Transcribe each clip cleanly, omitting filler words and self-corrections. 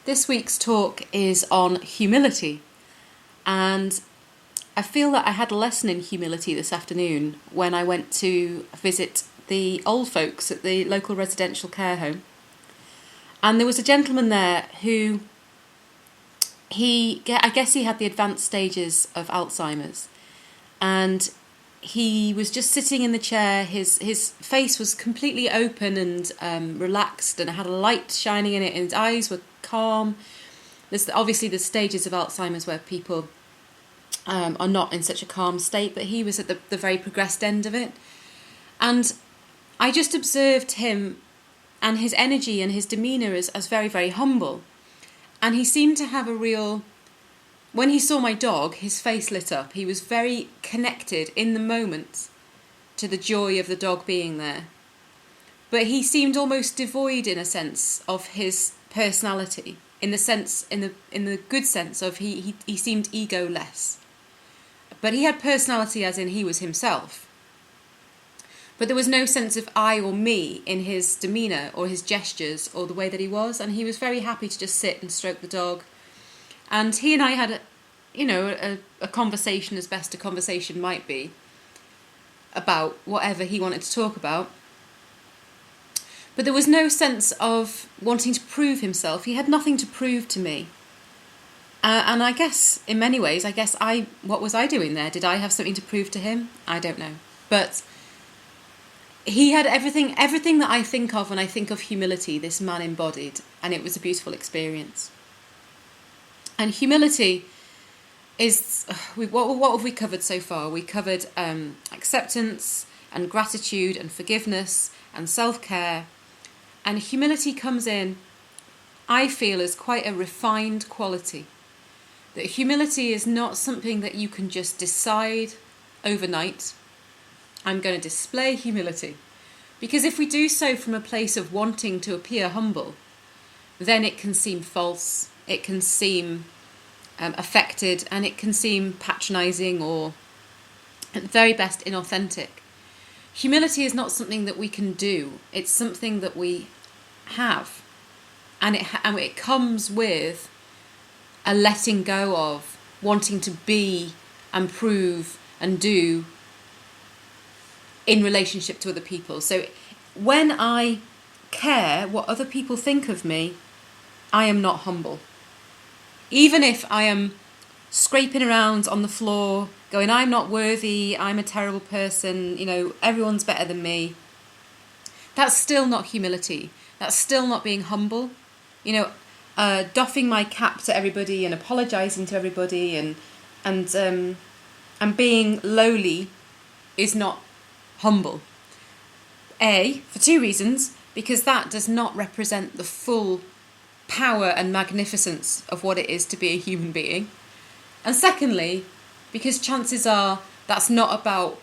This week's talk is on humility, and I feel that I had a lesson in humility this afternoon when I went to visit the old folks at the local residential care home. And there was a gentleman there who, I guess he had the advanced stages of Alzheimer's, and he was just sitting in the chair. His face was completely open and relaxed, and it had a light shining in it, and his eyes were calm. There's obviously the stages of Alzheimer's where people are not in such a calm state, but he was at the very progressed end of it. And I just observed him and his energy and his demeanour as very, very humble. And he seemed to have a real... When he saw my dog, his face lit up. He was very connected in the moment to the joy of the dog being there. But he seemed almost devoid, in a sense, of his personality. In the good sense of he seemed ego-less. But he had personality as in he was himself. But there was no sense of I or me in his demeanour or his gestures or the way that he was. And he was very happy to just sit and stroke the dog. And he and I had a conversation, as best a conversation might be, about whatever he wanted to talk about. But there was no sense of wanting to prove himself. He had nothing to prove to me. And I guess, in many ways, what was I doing there? Did I have something to prove to him? I don't know. But he had everything that I think of when I think of humility, this man embodied. And it was a beautiful experience. And humility is... What have we covered so far? We covered acceptance and gratitude and forgiveness and self-care. And humility comes in, I feel, as quite a refined quality. That humility is not something that you can just decide overnight. I'm going to display humility. Because if we do so from a place of wanting to appear humble, then it can seem false, it can seem affected, and it can seem patronising or, at the very best, inauthentic. Humility is not something that we can do. It's something that we have. And it comes with a letting go of wanting to be and prove and do in relationship to other people. So when I care what other people think of me, I am not humble. Even if I am scraping around on the floor, going, I'm not worthy, I'm a terrible person, everyone's better than me. That's still not humility. That's still not being humble. Doffing my cap to everybody and apologising to everybody and being lowly is not humble. For two reasons. Because that does not represent the full power and magnificence of what it is to be a human being. And secondly, because chances are that's not about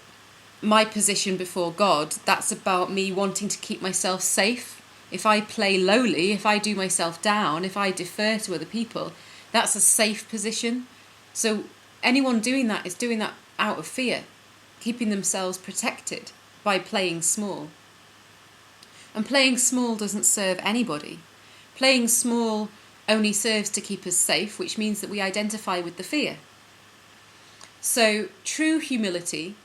my position before God, that's about me wanting to keep myself safe. If I play lowly, if I do myself down, if I defer to other people, that's a safe position. So anyone doing that is doing that out of fear, keeping themselves protected by playing small. And playing small doesn't serve anybody. Playing small only serves to keep us safe, which means that we identify with the fear. So true humility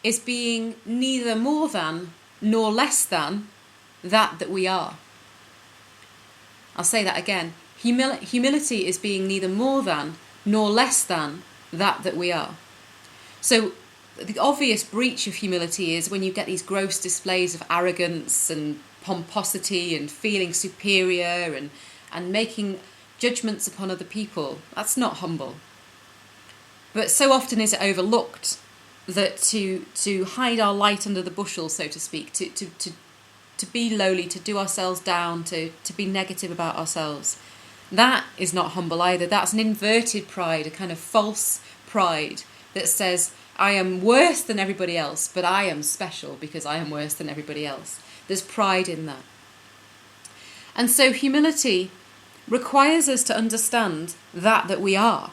is being neither more than nor less than that we are. I'll say that again. Humility is being neither more than nor less than that we are. So the obvious breach of humility is when you get these gross displays of arrogance and pomposity and feeling superior and making judgments upon other people. That's not humble. But so often is it overlooked that to hide our light under the bushel, so to speak, to be lowly, to do ourselves down, to be negative about ourselves, that is not humble either. That's an inverted pride, a kind of false pride that says, I am worse than everybody else, but I am special because I am worse than everybody else. There's pride in that. And so humility requires us to understand that we are.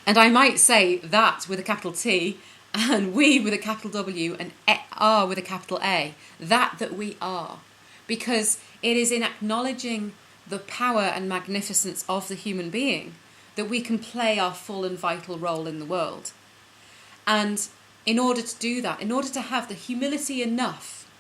And I might say that with a capital T, and we with a capital W, and are with a capital A. That we are. Because it is in acknowledging the power and magnificence of the human being that we can play our full and vital role in the world. And in order to do that, in order to have the humility enough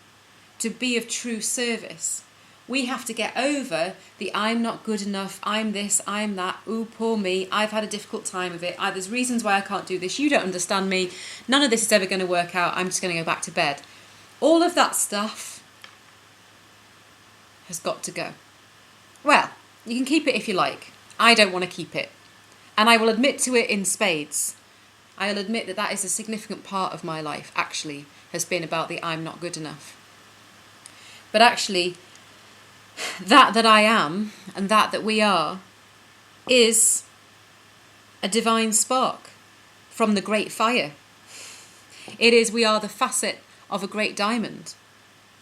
to be of true service, we have to get over the I'm not good enough, I'm this, I'm that, ooh, poor me, I've had a difficult time of it, there's reasons why I can't do this, you don't understand me, none of this is ever going to work out, I'm just going to go back to bed. All of that stuff has got to go. Well, you can keep it if you like. I don't want to keep it. And I will admit to it in spades. I'll admit that that is a significant part of my life, actually, has been about the I'm not good enough. But actually, that I am and that we are is a divine spark from the great fire. We are the facet of a great diamond.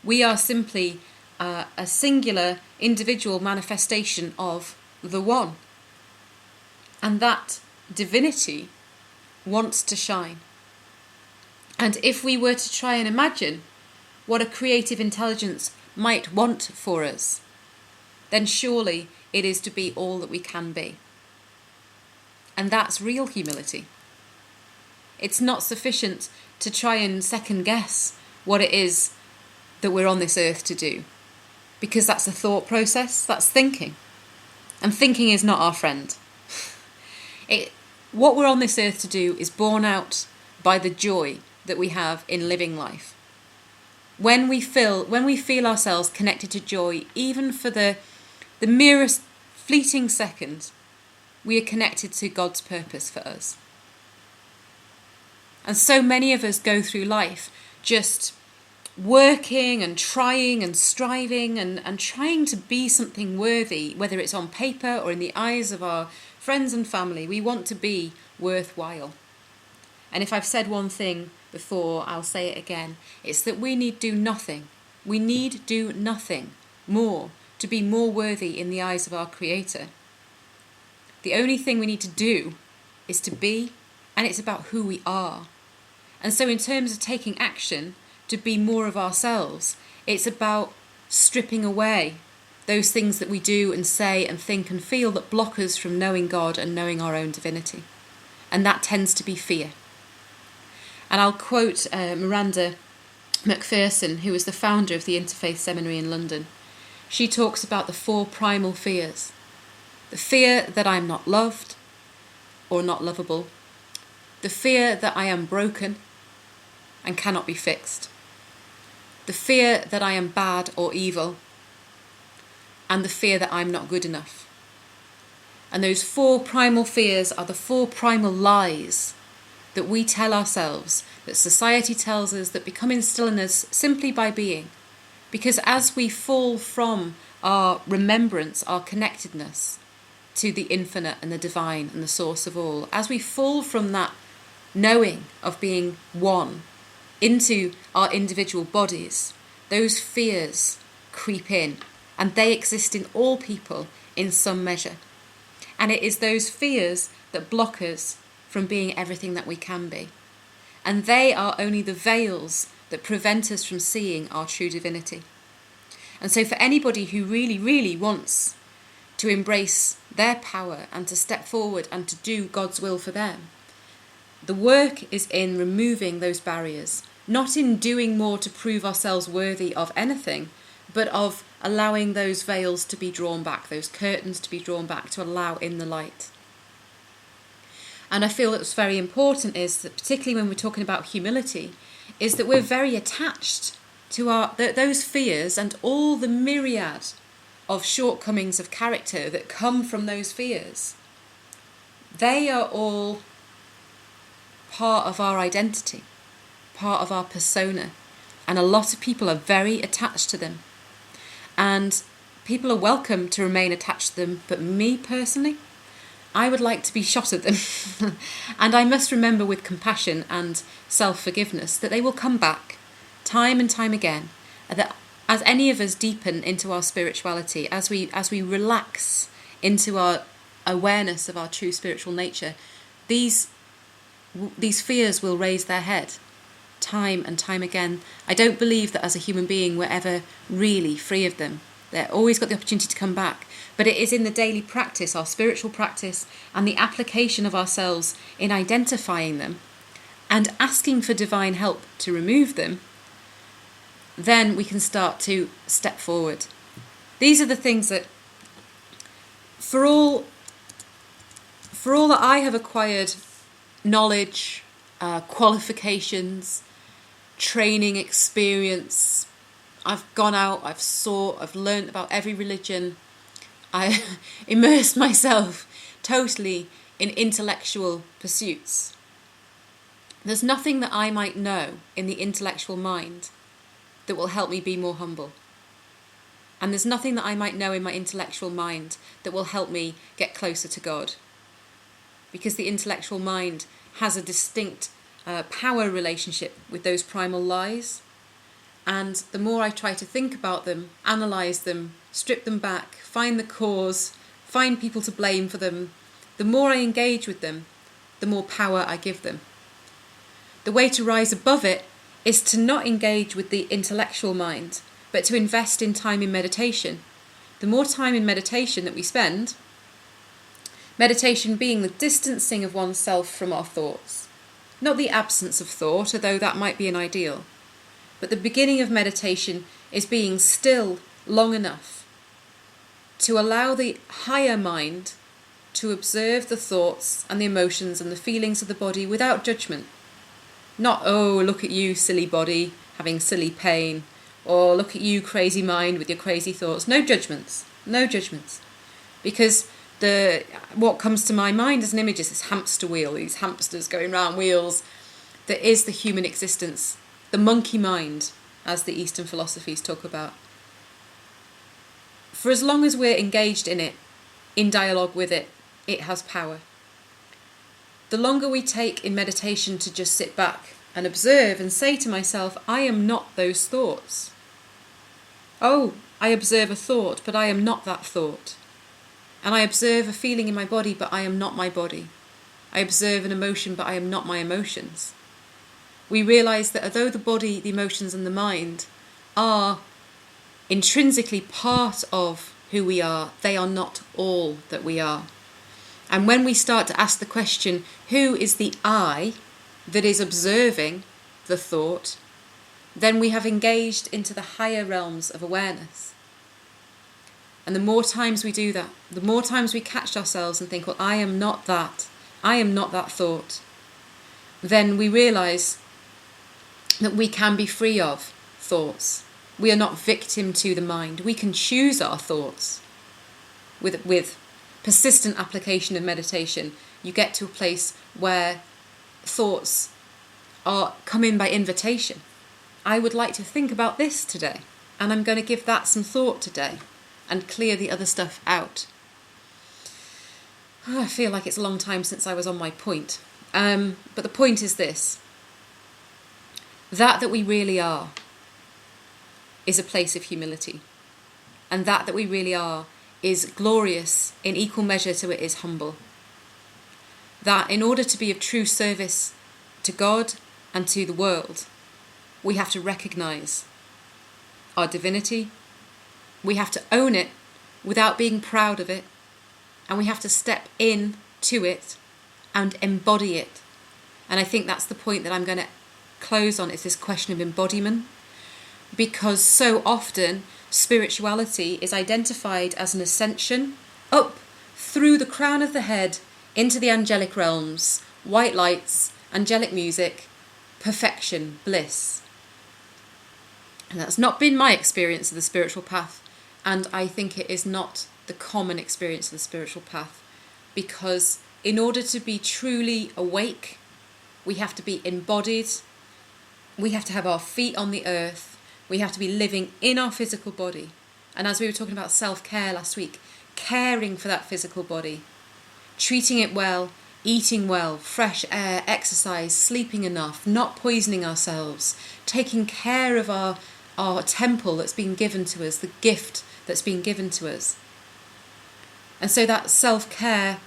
We are simply a singular individual manifestation of the one. And that divinity wants to shine. And if we were to try and imagine what a creative intelligence might want for us, then surely it is to be all that we can be. And that's real humility. It's not sufficient to try and second guess what it is that we're on this earth to do, because that's a thought process, that's thinking. And thinking is not our friend. What we're on this earth to do is borne out by the joy that we have in living life. When we feel ourselves connected to joy, even for the merest fleeting second, we are connected to God's purpose for us. And so many of us go through life just working and trying and striving and trying to be something worthy, whether it's on paper or in the eyes of our friends and family. We want to be worthwhile. And if I've said one thing before, I'll say it again. It's that we need do nothing. We need do nothing more to be more worthy in the eyes of our Creator. The only thing we need to do is to be, and it's about who we are. And so in terms of taking action to be more of ourselves, it's about stripping away those things that we do and say and think and feel that block us from knowing God and knowing our own divinity. And that tends to be fear. And I'll quote Miranda McPherson, who was the founder of the Interfaith Seminary in London. She talks about the 4 primal fears. The fear that I'm not loved or not lovable. The fear that I am broken and cannot be fixed. The fear that I am bad or evil. And the fear that I'm not good enough. And those 4 primal fears are the 4 primal lies that we tell ourselves, that society tells us, that become instilled in us simply by being. Because as we fall from our remembrance, our connectedness to the infinite and the divine and the source of all, as we fall from that knowing of being one into our individual bodies, those fears creep in, and they exist in all people in some measure. And it is those fears that block us from being everything that we can be. And they are only the veils that prevent us from seeing our true divinity. And so for anybody who really, really wants to embrace their power and to step forward and to do God's will for them, the work is in removing those barriers, not in doing more to prove ourselves worthy of anything, but of allowing those veils to be drawn back, those curtains to be drawn back, to allow in the light. And I feel that what's very important is that, particularly when we're talking about humility, is that we're very attached to those fears and all the myriad of shortcomings of character that come from those fears. They are all part of our identity, part of our persona, and a lot of people are very attached to them. And people are welcome to remain attached to them, but me personally, I would like to be shot at them. And I must remember with compassion and self-forgiveness that they will come back time and time again, that as any of us deepen into our spirituality, as we relax into our awareness of our true spiritual nature, these fears will raise their head time and time again. I don't believe that as a human being we're ever really free of them. They're always got the opportunity to come back. But it is in the daily practice, our spiritual practice, and the application of ourselves in identifying them and asking for divine help to remove them, then we can start to step forward. These are the things that, for all that I have acquired knowledge, qualifications, training, experience, I've gone out, I've sought, I've learned about every religion, I immersed myself totally in intellectual pursuits. There's nothing that I might know in the intellectual mind that will help me be more humble. And there's nothing that I might know in my intellectual mind that will help me get closer to God. Because the intellectual mind has a distinct power relationship with those primal lies. And the more I try to think about them, analyse them, strip them back, find the cause, find people to blame for them, the more I engage with them, the more power I give them. The way to rise above it is to not engage with the intellectual mind, but to invest in time in meditation. The more time in meditation that we spend, meditation being the distancing of oneself from our thoughts, not the absence of thought, although that might be an ideal, but the beginning of meditation is being still long enough to allow the higher mind to observe the thoughts and the emotions and the feelings of the body without judgment. Not, oh, look at you, silly body, having silly pain, or look at you, crazy mind, with your crazy thoughts. No judgments, no judgments. Because what comes to my mind as an image is this hamster wheel, these hamsters going round wheels, that is the human existence, the monkey mind, as the Eastern philosophies talk about. For as long as we're engaged in it, in dialogue with it, it has power. The longer we take in meditation to just sit back and observe and say to myself, I am not those thoughts. Oh, I observe a thought, but I am not that thought. And I observe a feeling in my body, but I am not my body. I observe an emotion, but I am not my emotions. We realise that although the body, the emotions and the mind are intrinsically part of who we are, they are not all that we are. And when we start to ask the question, who is the I that is observing the thought, then we have engaged into the higher realms of awareness. And the more times we do that, the more times we catch ourselves and think, well, I am not that thought, then we realise that we can be free of thoughts. We are not victim to the mind. We can choose our thoughts. With persistent application of meditation, you get to a place where thoughts come in by invitation. I would like to think about this today, and I'm going to give that some thought today and clear the other stuff out. I feel like it's a long time since I was on my point. But the point is this. That we really are is a place of humility. And that we really are is glorious in equal measure to it is humble. That in order to be of true service to God and to the world, we have to recognise our divinity, we have to own it without being proud of it, and we have to step in to it and embody it. And I think that's the point that I'm going to close on, is this question of embodiment, because so often spirituality is identified as an ascension up through the crown of the head into the angelic realms, white lights, angelic music, perfection, bliss. And that's not been my experience of the spiritual path, and I think it is not the common experience of the spiritual path, because in order to be truly awake, we have to be embodied, we have to have our feet on the earth, we have to be living in our physical body. And as we were talking about self-care last week, caring for that physical body, treating it well, eating well, fresh air, exercise, sleeping enough, not poisoning ourselves, taking care of our temple that's been given to us, the gift that's been given to us. And so that self-care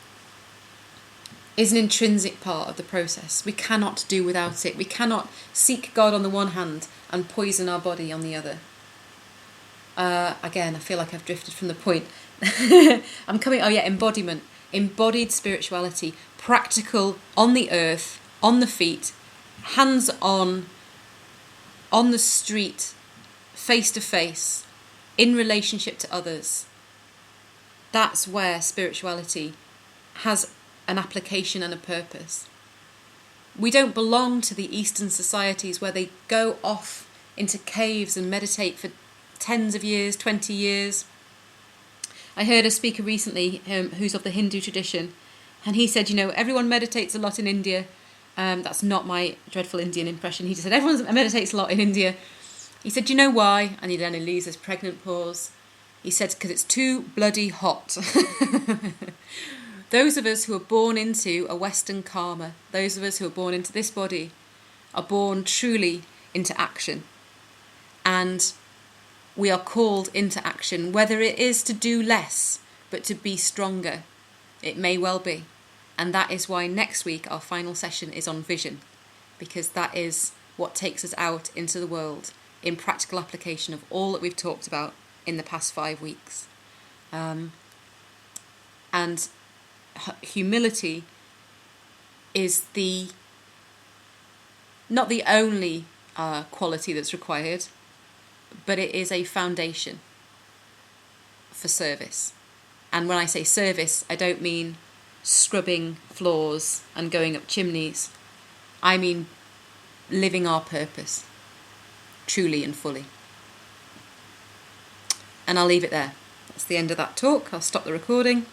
is an intrinsic part of the process. We cannot do without it. We cannot seek God on the one hand and poison our body on the other. Again, I feel like I've drifted from the point. Embodiment. Embodied spirituality. Practical, on the earth, on the feet, hands on the street, face to face, in relationship to others. That's where spirituality has an application and a purpose. We don't belong to the Eastern societies where they go off into caves and meditate for tens of years, 20 years. I heard a speaker recently who's of the Hindu tradition, and he said, everyone meditates a lot in India. That's not my dreadful Indian impression. He just said, everyone meditates a lot in India. He said, do you know why? And then he leaves this pregnant pause. He said, because it's too bloody hot. Those of us who are born into a Western karma, those of us who are born into this body, are born truly into action. And we are called into action, whether it is to do less, but to be stronger. It may well be. And that is why next week our final session is on vision, because that is what takes us out into the world in practical application of all that we've talked about in the past 5 weeks. And humility is not the only quality that's required, but it is a foundation for service. And when I say service, I don't mean scrubbing floors and going up chimneys. I mean living our purpose truly and fully. And I'll leave it there. That's the end of that talk. I'll stop the recording.